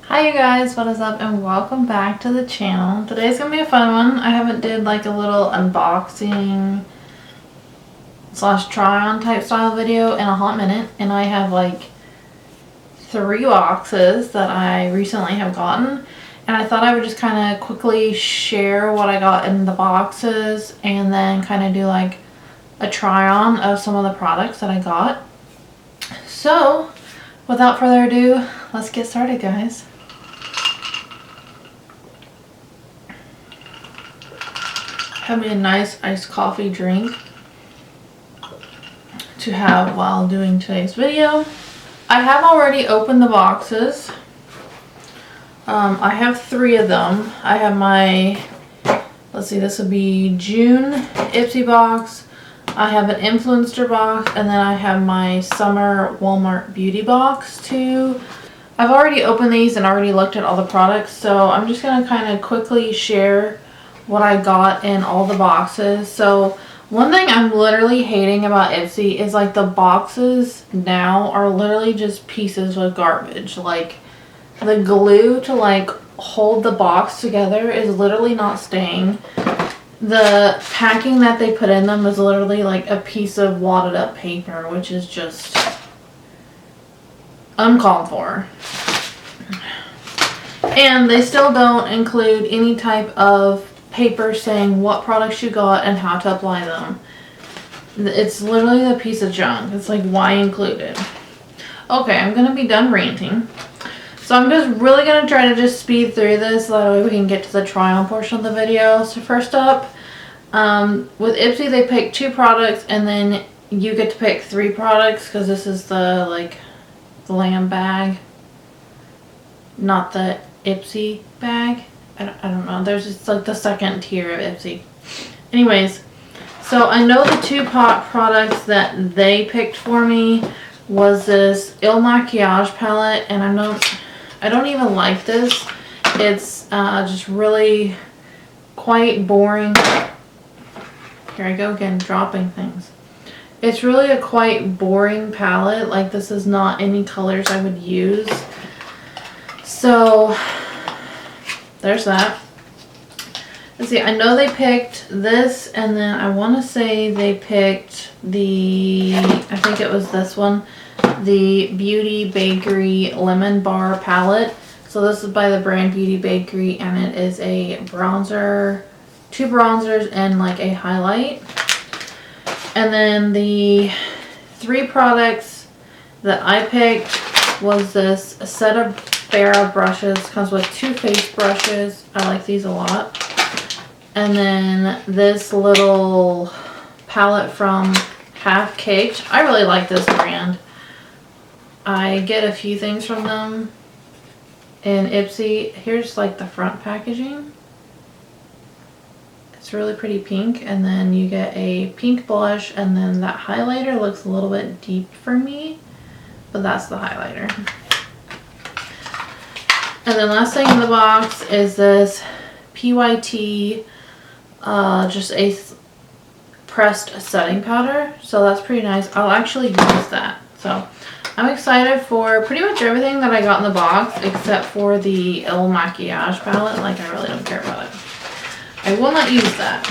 Hi you guys, what is up and welcome back to the channel. Today's gonna be a fun one. I haven't did like a little unboxing slash try on type style video in a hot minute, and I have like 3 boxes that I recently have gotten, and I thought I would just kind of quickly share what I got in the boxes and then kind of do like a try on of some of the products that I got. So without further ado, let's get started, guys. Have me a nice iced coffee drink to have while doing today's video. I have already opened the boxes. I have 3 of them. I have my, let's see, this would be June Ipsy box. I have an Influenster box, and then I have my summer Walmart beauty box too. I've already opened these and already looked at all the products, so I'm just going to kind of quickly share what I got in all the boxes. So one thing I'm literally hating about Ipsy is like the boxes now are literally just pieces of garbage. Like the glue to like hold the box together is literally not staying. The packing that they put in them is literally like a piece of wadded up paper, which is just uncalled for. And they still don't include any type of paper saying what products you got and how to apply them. It's literally a piece of junk. It's like, why include it? Okay, I'm gonna be done ranting. So I'm just really gonna try to just speed through this so that way we can get to the try on portion of the video. So first up, with Ipsy they pick 2 products and then you get to pick 3 products because this is the like the lamb bag, not the Ipsy bag. I don't know. There's just like the second tier of Ipsy. Anyways, so I know the 2 products that they picked for me was this Il Maquillage palette, and I don't even like this. It's just really quite boring. Here I go again, dropping things. It's really a quite boring palette. Like, this is not any colors I would use. So there's that. Let's see, I know they picked this, and then I want to say they picked I think it was this one, the Beauty Bakery Lemon Bar Palette. So this is by the brand Beauty Bakery, and it is a bronzer, 2 bronzers, and like a highlight. And then the 3 products that I picked was this set of Farrah brushes. Comes with 2 face brushes. I like these a lot. And then this little palette from Half Caked. I really like this brand. I get a few things from them in Ipsy. Here's like the front packaging. It's really pretty pink, and then you get a pink blush, and then that highlighter looks a little bit deep for me, but that's the highlighter. And then last thing in the box is this PYT, just a pressed setting powder. So that's pretty nice. I'll actually use that. So I'm excited for pretty much everything that I got in the box except for the Il Maquillage palette. Like, I really don't care about it. I will not use that.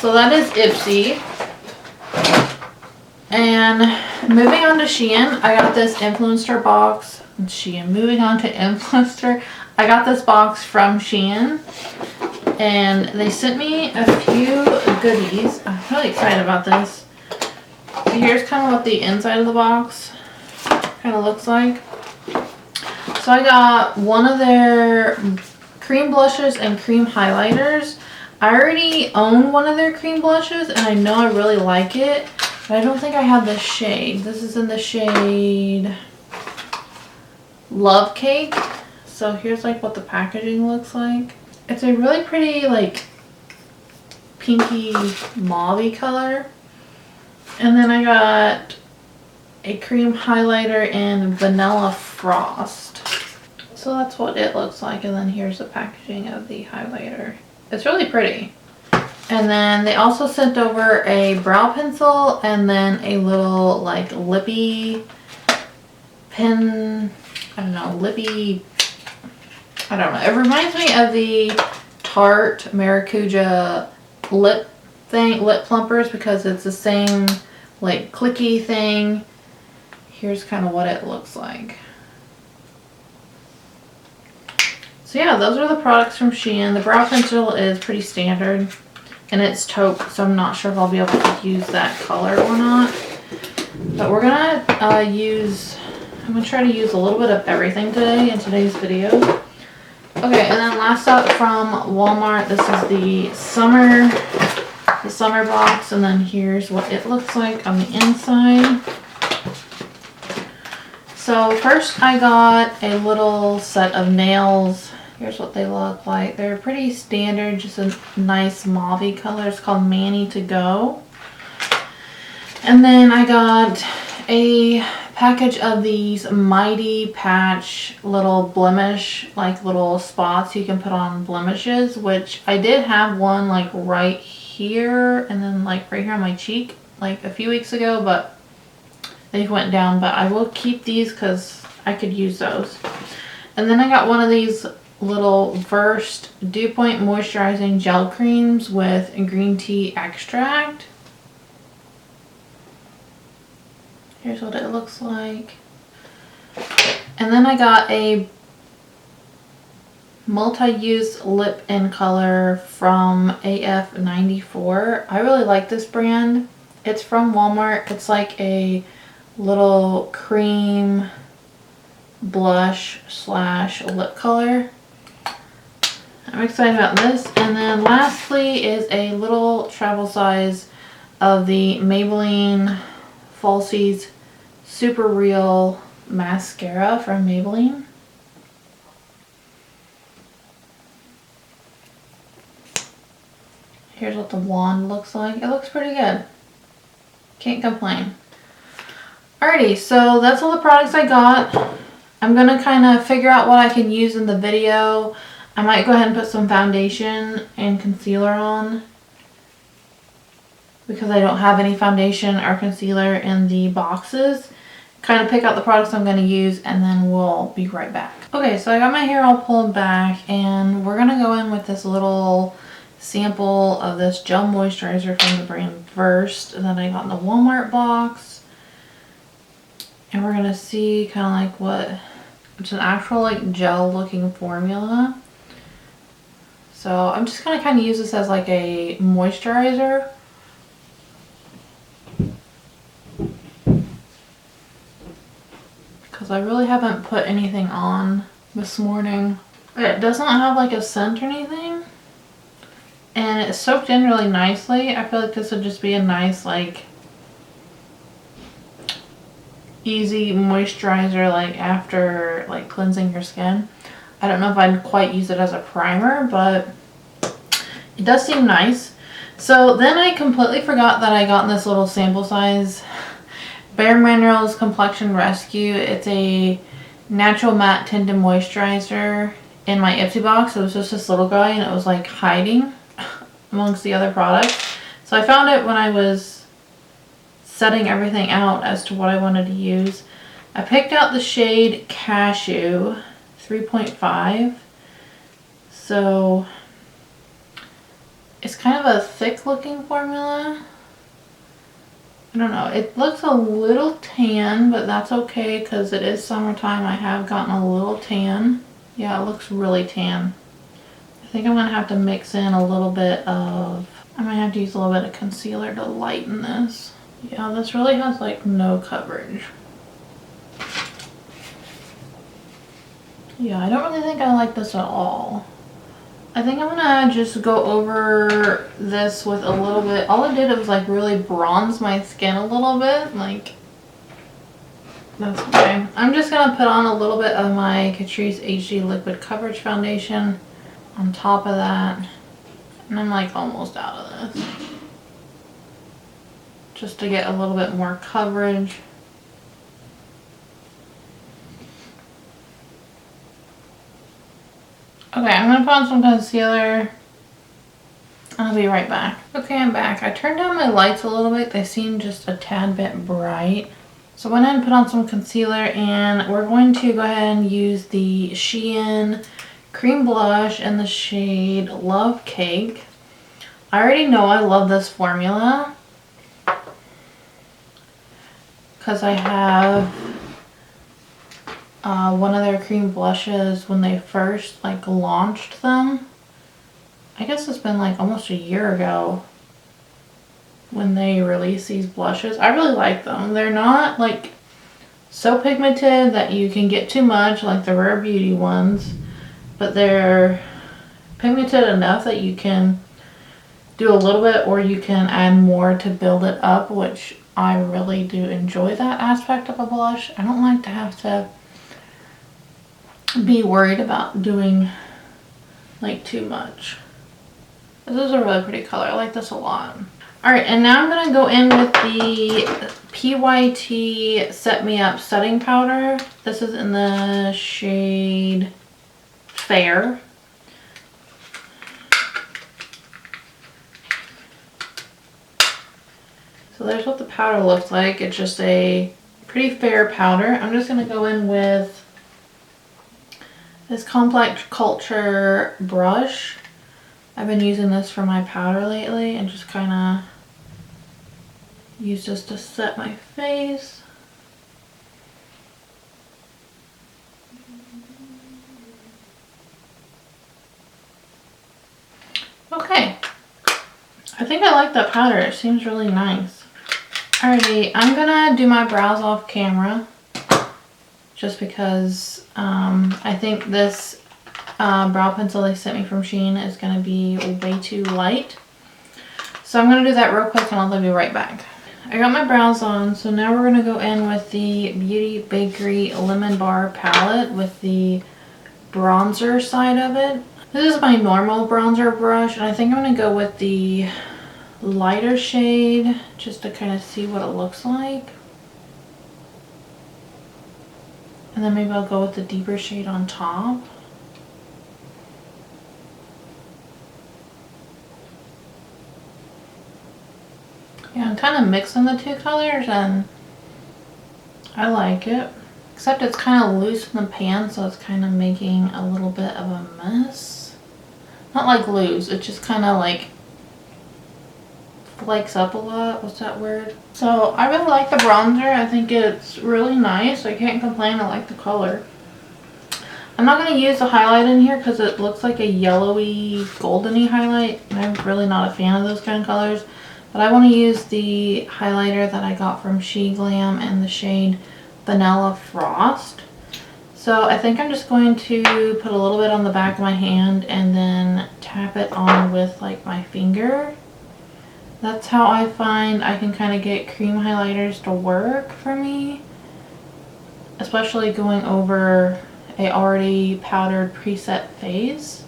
So that is Ipsy. And moving on to Shein, I got this Influencer box. Moving on to Influencer, I got this box from Shein, and they sent me a few goodies. I'm really excited about this. So here's kind of what the inside of the box kind of looks like. So I got one of their cream blushes and cream highlighters. I already own one of their cream blushes, and I know I really like it, but I don't think I have this shade. This is in the shade Love Cake. So here's like what the packaging looks like. It's a really pretty like pinky mauve-y color. And then I got a cream highlighter in Vanilla Frost. So that's what it looks like, and then here's the packaging of the highlighter. It's really pretty. And then they also sent over a brow pencil and then a little like lippy pen, I don't know, lippy, I don't know. It reminds me of the Tarte Maracuja lip plumpers, because it's the same like clicky thing. Here's kind of what it looks like. So yeah, those are the products from Shein. The brow pencil is pretty standard, and it's taupe, so I'm not sure if I'll be able to use that color or not. But we're gonna I'm gonna try to use a little bit of everything today in today's video. Okay, and then last up from Walmart, this is the summer box, and then here's what it looks like on the inside. So first I got a little set of nails. Here's what they look like. They're pretty standard, just a nice mauve color. It's called Manny to Go. And then I got a package of these Mighty Patch little blemish, like little spots you can put on blemishes, which I did have one like right here and then like right here on my cheek like a few weeks ago, but they went down. But I will keep these because I could use those. And then I got one of these little Versed Dew Point moisturizing gel creams with green tea extract. Here's what it looks like. And then I got a multi-use lip in color from AF94. I really like this brand. It's from Walmart. It's like a little cream blush slash lip color. I'm excited about this. And then lastly is a little travel size of the Maybelline Falsies Super Real mascara from Maybelline. Here's what the wand looks like. It looks pretty good. Can't complain. Alrighty, so that's all the products I got. I'm gonna kind of figure out what I can use in the video. I might go ahead and put some foundation and concealer on, because I don't have any foundation or concealer in the boxes. Kind of pick out the products I'm going to use, and then we'll be right back. Okay, so I got my hair all pulled back, and we're going to go in with this little sample of this gel moisturizer from the brand Versed that I got in the Walmart box. And we're going to see kind of like what, it's an actual like gel looking formula. So I'm just going to kind of use this as like a moisturizer. Because I really haven't put anything on this morning. It doesn't have like a scent or anything. And it's soaked in really nicely. I feel like this would just be a nice like easy moisturizer like after like cleansing your skin. I don't know if I'd quite use it as a primer, but it does seem nice. So then I completely forgot that I got this little sample size Bare Minerals Complexion Rescue. It's a natural matte tinted moisturizer in my Ipsy box. It was just this little guy, and it was like hiding amongst the other products. So I found it when I was setting everything out as to what I wanted to use. I picked out the shade Cashew 3.5. So it's kind of a thick looking formula. I don't know, it looks a little tan, but that's okay because it is summertime. I have gotten a little tan. Yeah, it looks really tan. I think I'm going to have to mix in a little bit of, I might have to use a little bit of concealer to lighten this. Yeah, this really has like no coverage. Yeah, I don't really think I like this at all. I think I'm gonna just go over this with a little bit. All I did was like really bronze my skin a little bit. Like, that's okay. I'm just gonna put on a little bit of my Catrice HD Liquid Coverage Foundation on top of that. And I'm like almost out of this. Just to get a little bit more coverage. Okay, I'm going to put on some concealer. I'll be right back. Okay, I'm back. I turned down my lights a little bit. They seem just a tad bit bright. So I went ahead and put on some concealer, and we're going to go ahead and use the Shein cream blush in the shade Love Cake. I already know I love this formula because I have one of their cream blushes when they first like launched them. I guess it's been like almost a year ago when they released these blushes. I really like them. They're not like so pigmented that you can get too much like the Rare Beauty ones, but they're pigmented enough that you can do a little bit or you can add more to build it up, which I really do enjoy that aspect of a blush. I don't like to have to be worried about doing like too much. This is a really pretty color. I like this a lot. Alright, and now I'm going to go in with the PYT Set Me Up setting powder. This is in the shade Fair. So there's what the powder looks like. It's just a pretty fair powder. I'm just going to go in with this Complex Culture brush. I've been using this for my powder lately and just kind of use this to set my face. Okay. I think I like that powder. It seems really nice. Alrighty, I'm gonna do my brows off camera just because I think this brow pencil they sent me from Shein is gonna be way too light. So I'm gonna do that real quick and I'll be right back. I got my brows on, so now we're gonna go in with the Beauty Bakery Lemon Bar palette with the bronzer side of it. This is my normal bronzer brush, and I think I'm gonna go with the lighter shade just to kind of see what it looks like. And then maybe I'll go with the deeper shade on top. Yeah, I'm kind of mixing the two colors and I like it. Except it's kind of loose in the pan, so it's kind of making a little bit of a mess. Not like loose, it's just kind of like flakes up a lot. What's that word? So I really like the bronzer. I think it's really nice. I can't complain. I like the color. I'm not going to use the highlight in here because it looks like a yellowy, goldeny highlight. And I'm really not a fan of those kind of colors. But I want to use the highlighter that I got from She Glam in the shade Vanilla Frost. So I think I'm just going to put a little bit on the back of my hand and then tap it on with like my finger. That's how I find I can kind of get cream highlighters to work for me. Especially going over a already powdered preset face.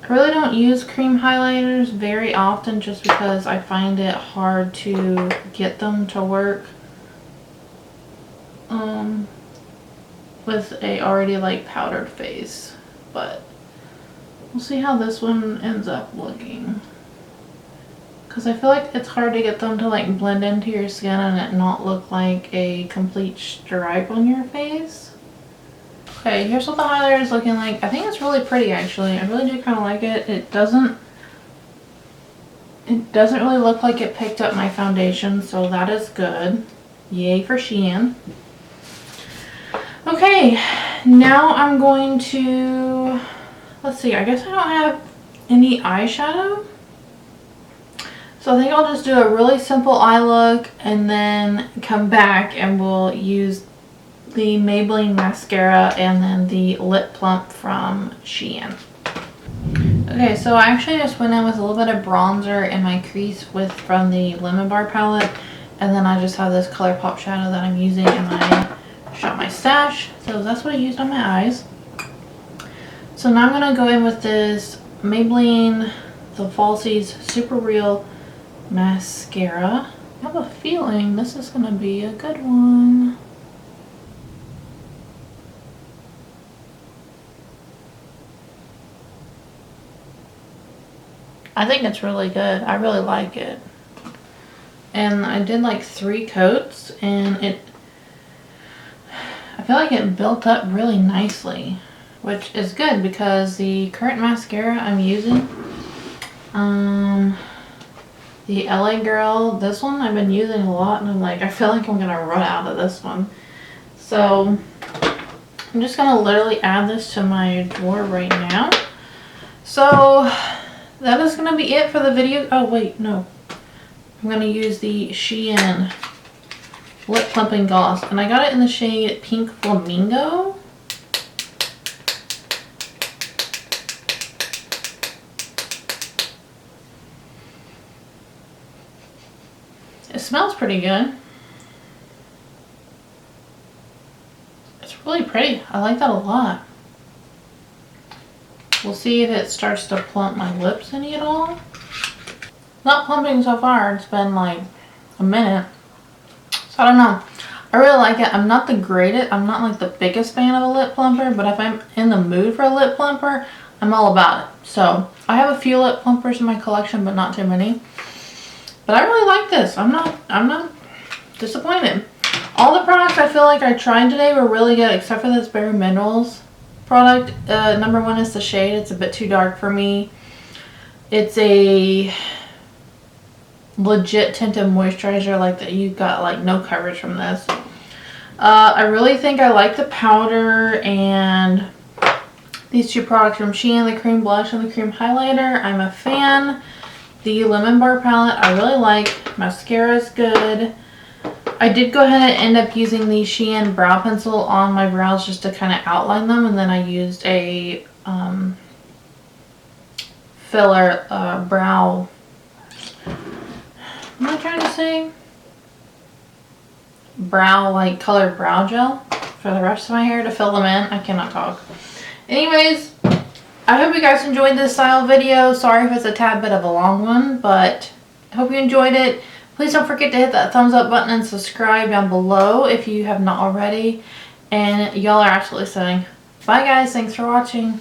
I really don't use cream highlighters very often just because I find it hard to get them to work with a already like powdered face. But we'll see how this one ends up looking. Because I feel like it's hard to get them to like blend into your skin and it not look like a complete stripe on your face. Okay, here's what the highlighter is looking like. I think it's really pretty actually. I really do kind of like it. It doesn't really look like it picked up my foundation, so that is good. Yay for Shein. Okay, now I'm going to, let's see, I guess I don't have any eyeshadow. So I think I'll just do a really simple eye look and then come back and we'll use the Maybelline mascara and then the lip plump from Shein. Okay, so I actually just went in with a little bit of bronzer in my crease from the Lemon Bar palette, and then I just have this ColourPop shadow that I'm using in my Shop My Stash. So that's what I used on my eyes. So now I'm gonna go in with this Maybelline The Falsies Super Real mascara. I have a feeling this is gonna be a good one. I think it's really good. I really like it. And I did like 3 coats, and I feel like it built up really nicely, which is good because the current mascara I'm using, the LA Girl, this one I've been using a lot, and I'm like, I feel like I'm gonna run out of this one. So I'm just gonna literally add this to my drawer right now. So that is gonna be it for the video. Oh wait, no. I'm gonna use the Shein lip plumping gloss, and I got it in the shade Pink Flamingo. It smells pretty good. It's really pretty. I like that a lot. We'll see if it starts to plump my lips any at all. Not plumping so far. It's been like a minute. So I don't know. I really like it. I'm not like the biggest fan of a lip plumper, but if I'm in the mood for a lip plumper, I'm all about it. So I have a few lip plumpers in my collection, but not too many. But I really like this. I'm not disappointed. All the products I feel like I tried today were really good, except for this Bare Minerals product. Number 1 is the shade. It's a bit too dark for me. It's a legit tinted moisturizer, like that. You got like no coverage from this. I really think I like the powder and these 2 products from Shein, the cream blush and the cream highlighter. I'm a fan. The Lemon Bar palette I really like. Mascara is good. I did go ahead and end up using the Shein brow pencil on my brows just to kind of outline them, and then I used a filler brow. What am I trying to say? Brow, like colored brow gel for the rest of my hair to fill them in. I cannot talk. Anyways, I hope you guys enjoyed this style video. Sorry if it's a tad bit of a long one, but I hope you enjoyed it. Please don't forget to hit that thumbs up button and subscribe down below if you have not already. And y'all are absolutely stunning. Bye guys, thanks for watching.